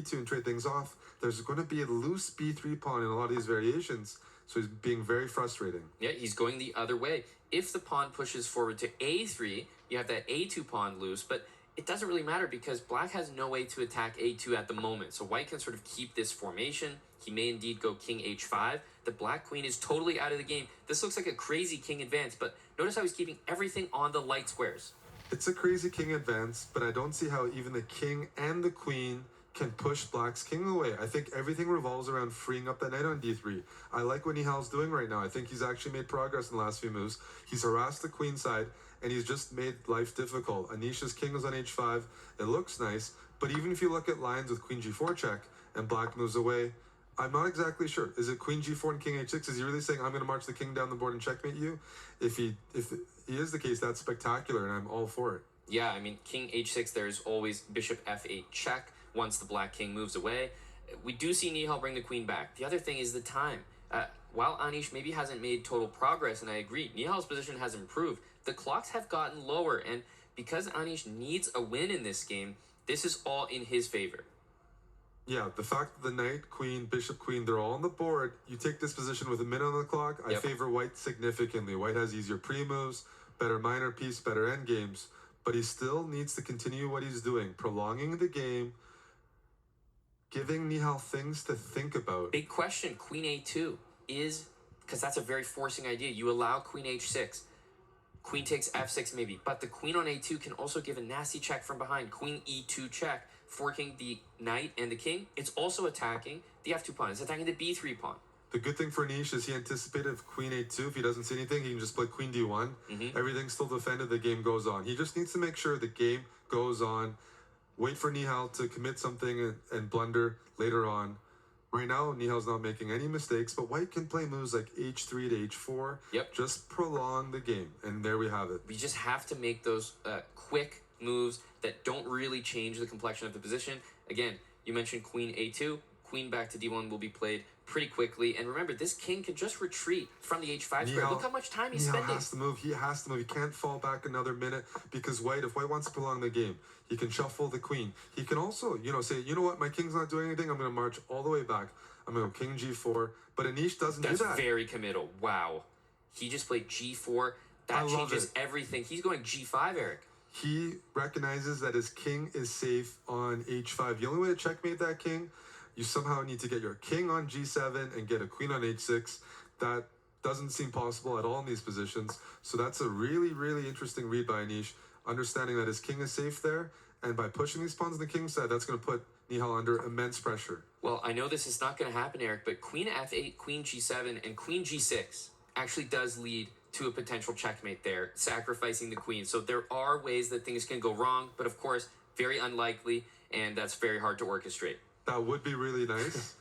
b2 and trade things off, there's going to be a loose b3 pawn in a lot of these variations. So he's being very frustrating. Yeah, he's going the other way. If the pawn pushes forward to a3, you have that a2 pawn loose, but it doesn't really matter because black has no way to attack a2 at the moment. So white can sort of keep this formation. He may indeed go king h5. The black queen is totally out of the game. This looks like a crazy king advance, but notice how he's keeping everything on the light squares. It's a crazy king advance, but I don't see how even the king and the queen can push black's king away. I think everything revolves around freeing up that knight on d3. I like what Nihal's doing right now. I think he's actually made progress in the last few moves. He's harassed the queen side, and he's just made life difficult. Anish's king is on h5. It looks nice, but even if you look at lines with queen g4 check and black moves away, I'm not exactly sure. Is it queen g4 and king h6? Is he really saying, I'm going to march the king down the board and checkmate you? If he is the case, that's spectacular, and I'm all for it. Yeah, I mean, king h6, there's always bishop f8 check once the black king moves away. We do see Nihal bring the queen back. The other thing is the time. While Anish maybe hasn't made total progress, and I agree, Nihal's position has improved, the clocks have gotten lower, and because Anish needs a win in this game, this is all in his favor. Yeah, the fact that the knight, queen, bishop, queen, they're all on the board, you take this position with a minute on the clock, I favor white significantly. White has easier pre-moves, better minor piece, better end games, but he still needs to continue what he's doing, prolonging the game, giving Nihal things to think about. Big question, queen a2 is, because that's a very forcing idea, you allow queen h6, queen takes f6 maybe, but the queen on a2 can also give a nasty check from behind, queen e2 check, forking the knight and the king. It's also attacking the f2 pawn, it's attacking the b3 pawn. The good thing for Anish is he anticipated if queen a2, if he doesn't see anything, he can just play queen d1. Everything's still defended, the game goes on. He just needs to make sure the game goes on. Wait for Nihal to commit something and blunder later on. Right now, Nihal's not making any mistakes, but white can play moves like h3 to h4. Just prolong the game, and there we have it. We just have to make those quick moves that don't really change the complexion of the position. Again, you mentioned queen a2. Queen back to d1 will be played pretty quickly. And remember, this king can just retreat from the h5 square. Look how much time he's spending. He has to move. He has to move. He can't fall back another minute because if white wants to prolong the game, he can shuffle the queen. He can also, say, you know what, my king's not doing anything. I'm going to march all the way back. I'm going to go king g4. But Anish doesn't do that. That's very committal. Wow. He just played g4. That changes everything. He's going g5, Eric. He recognizes that his king is safe on h5. The only way to checkmate that king, you somehow need to get your king on g7 and get a queen on h6. That doesn't seem possible at all in these positions. So that's a really, really interesting read by Anish, understanding that his king is safe there. And by pushing these pawns on the king's side, that's going to put Nihal under immense pressure. Well, I know this is not going to happen, Eric, but queen f8, queen g7, and queen g6 actually does lead to a potential checkmate there, sacrificing the queen. So there are ways that things can go wrong, but of course, very unlikely, and that's very hard to orchestrate. That would be really nice.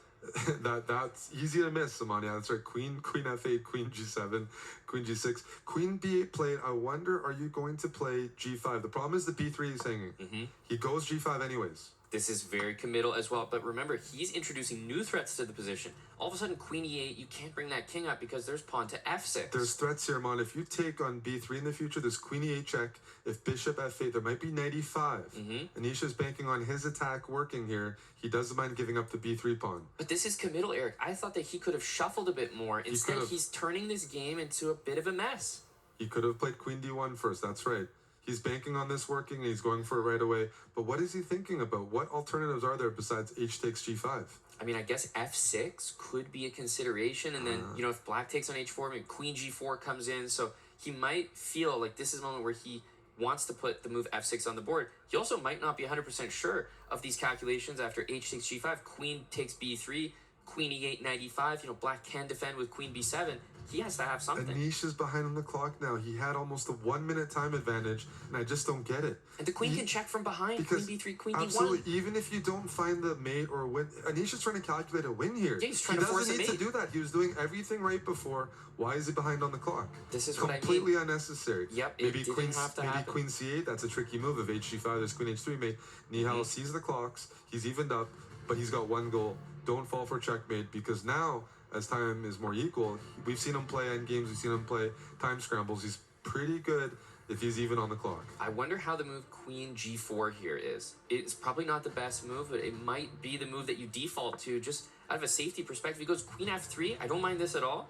That's easy to miss, Samania. That's right. Queen f8, queen g7, queen g6, queen b8 played. I wonder, are you going to play g5? The problem is the b3 is hanging. He goes g5 anyways. This is very committal as well. But remember, he's introducing new threats to the position. All of a sudden, queen e8, you can't bring that king up because there's pawn to f6. There's threats here, Mon. If you take on b3 in the future, there's queen e8 check. If bishop f8, there might be knight e5. Anisha's banking on his attack working here. He doesn't mind giving up the b3 pawn. But this is committal, Eric. I thought that he could have shuffled a bit more. Instead, he's turning this game into a bit of a mess. He could have played queen d1 first. That's right. He's banking on this working, and he's going for it right away. But what is he thinking about? What alternatives are there besides h takes g5? I mean, I guess f6 could be a consideration. And then, if black takes on h4, maybe queen g4 comes in. So he might feel like this is a moment where he wants to put the move f6 on the board. He also might not be 100% sure of these calculations after h takes g5. Queen takes b3, queen e8, knight e5. Black can defend with queen b7. He has to have something. Anish is behind on the clock now. He had almost a 1 minute time advantage, and I just don't get it. And the queen can check from behind. Queen b3, queen d1. Absolutely. Even if you don't find the mate or win, Anish is trying to calculate a win here. Yeah, he's trying to force a mate. He doesn't need to do that. He was doing everything right before. Why is he behind on the clock? This is what I mean. Completely unnecessary. Yep, maybe queen c8. That's a tricky move. If h g5, there's queen h3 mate. Nihal sees the clocks. He's evened up, but he's got one goal. Don't fall for checkmate, because now, as time is more equal, we've seen him play end games, we've seen him play time scrambles. He's pretty good if he's even on the clock. I wonder how the move Queen G4 here is. It's probably not the best move, but it might be the move that you default to just out of a safety perspective. He goes Queen F3. I don't mind this at all.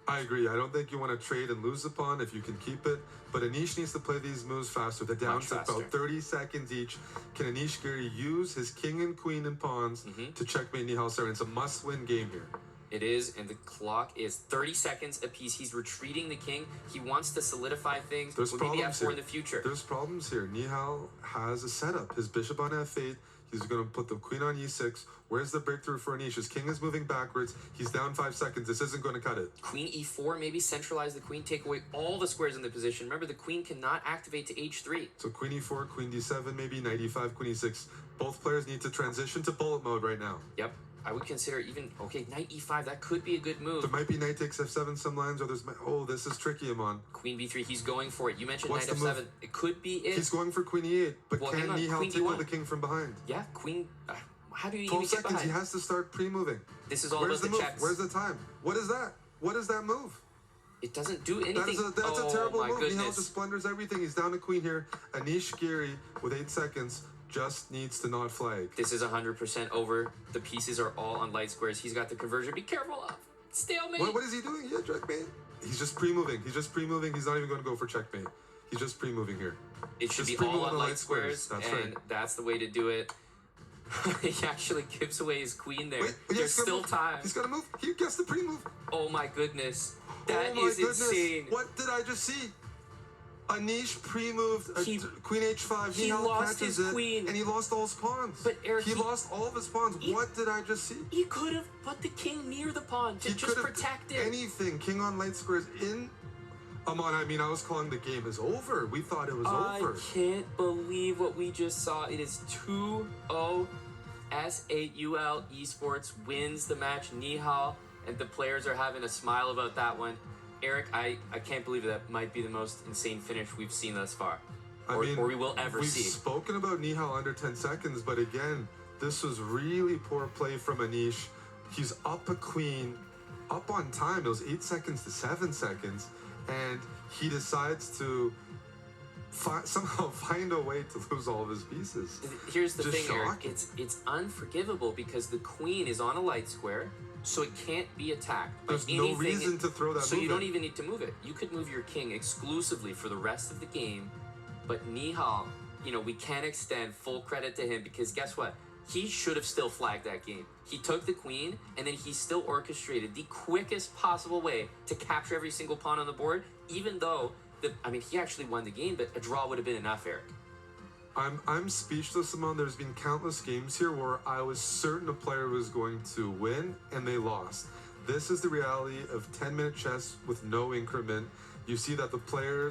I agree. I don't think you want to trade and lose the pawn if you can keep it. But Anish needs to play these moves faster. They're down to about 30 seconds each. Can Anish Giri use his king and queen and pawns to checkmate Nihal Sarin? It's a must-win game here. It is, and the clock is 30 seconds apiece. He's retreating the king. He wants to solidify things. There's maybe problems F4 here. in the future. There's problems here. Nihal has a setup. His bishop on F8. He's going to put the queen on E6. Where's the breakthrough for Anish? His king is moving backwards. He's down 5 seconds. This isn't going to cut it. Queen E4, maybe centralize the queen, take away all the squares in the position. Remember, the queen cannot activate to H3. So Queen E4, Queen D7, maybe Knight E5, Queen E6. Both players need to transition to bullet mode right now. Yep. I would consider even, okay, Knight E5, that could be a good move. There might be Knight takes F7 some lines, or there's, oh, this is tricky, Amon. Queen B3, he's going for it. You mentioned What's Knight the F7. move? It could be it. He's going for Queen E8, but Well, can hang on, Nihal Queen take D1. out the king from behind? Yeah, Queen, how do you 12 even get seconds, behind? he has to start pre-moving. This is all Where's about the the move? checks. Where's the time? What is that? What is that move? It doesn't do anything. That's a terrible my move. goodness. Nihal just blunders everything. He's down to queen here. Anish Giri, with 8 seconds, just needs to not flag. This is 100% over. The pieces are all on light squares. He's got the conversion. Be careful of stalemate. What is he doing? Yeah, checkmate. He's just pre-moving. He's just pre-moving. He's not even going to go for checkmate. He's just pre-moving here. It should Just be all pre-move on light squares, That's and right. that's the way to do it. He actually gives away his queen there. Wait, There's still move. time. He's got to move. He gets the pre-move. Oh my goodness. That Oh my is goodness. insane. What did I just see? Anish pre-moved Queen H5. he Nihal lost catches his it, queen. and he lost all his pawns. But Eric, he lost all of his pawns. What did I just see? He could have put the king near the pawn to He just could have protect it. anything. King on light squares in. Amon, I mean, I was calling the game is over. We thought it was over. I can't believe what we just saw. It is 2-0. S8UL Esports wins the match. Nihal and the players are having a smile about that one. Eric, I can't believe that might be the most insane finish we've seen thus far. Or we will ever see. We've spoken about Nihal under 10 seconds, but again, this was really poor play from Anish. He's up a queen, up on time. It was 8 seconds to 7 seconds, and he decides to somehow find a way to lose all of his pieces. Here's the Just thing, Eric. shocking. It's unforgivable because the queen is on a light square, so it can't be attacked. by There's no anything. reason to throw that So move you don't in. even need to move it. You could move your king exclusively for the rest of the game. But Nihal, we can't extend full credit to him because guess what? He should have still flagged that game. He took the queen and then he still orchestrated the quickest possible way to capture every single pawn on the board, even though he actually won the game, but a draw would have been enough, Eric. I'm speechless, Simone. There's been countless games here where I was certain a player was going to win and they lost. This is the reality of 10-minute chess with no increment. You see that the players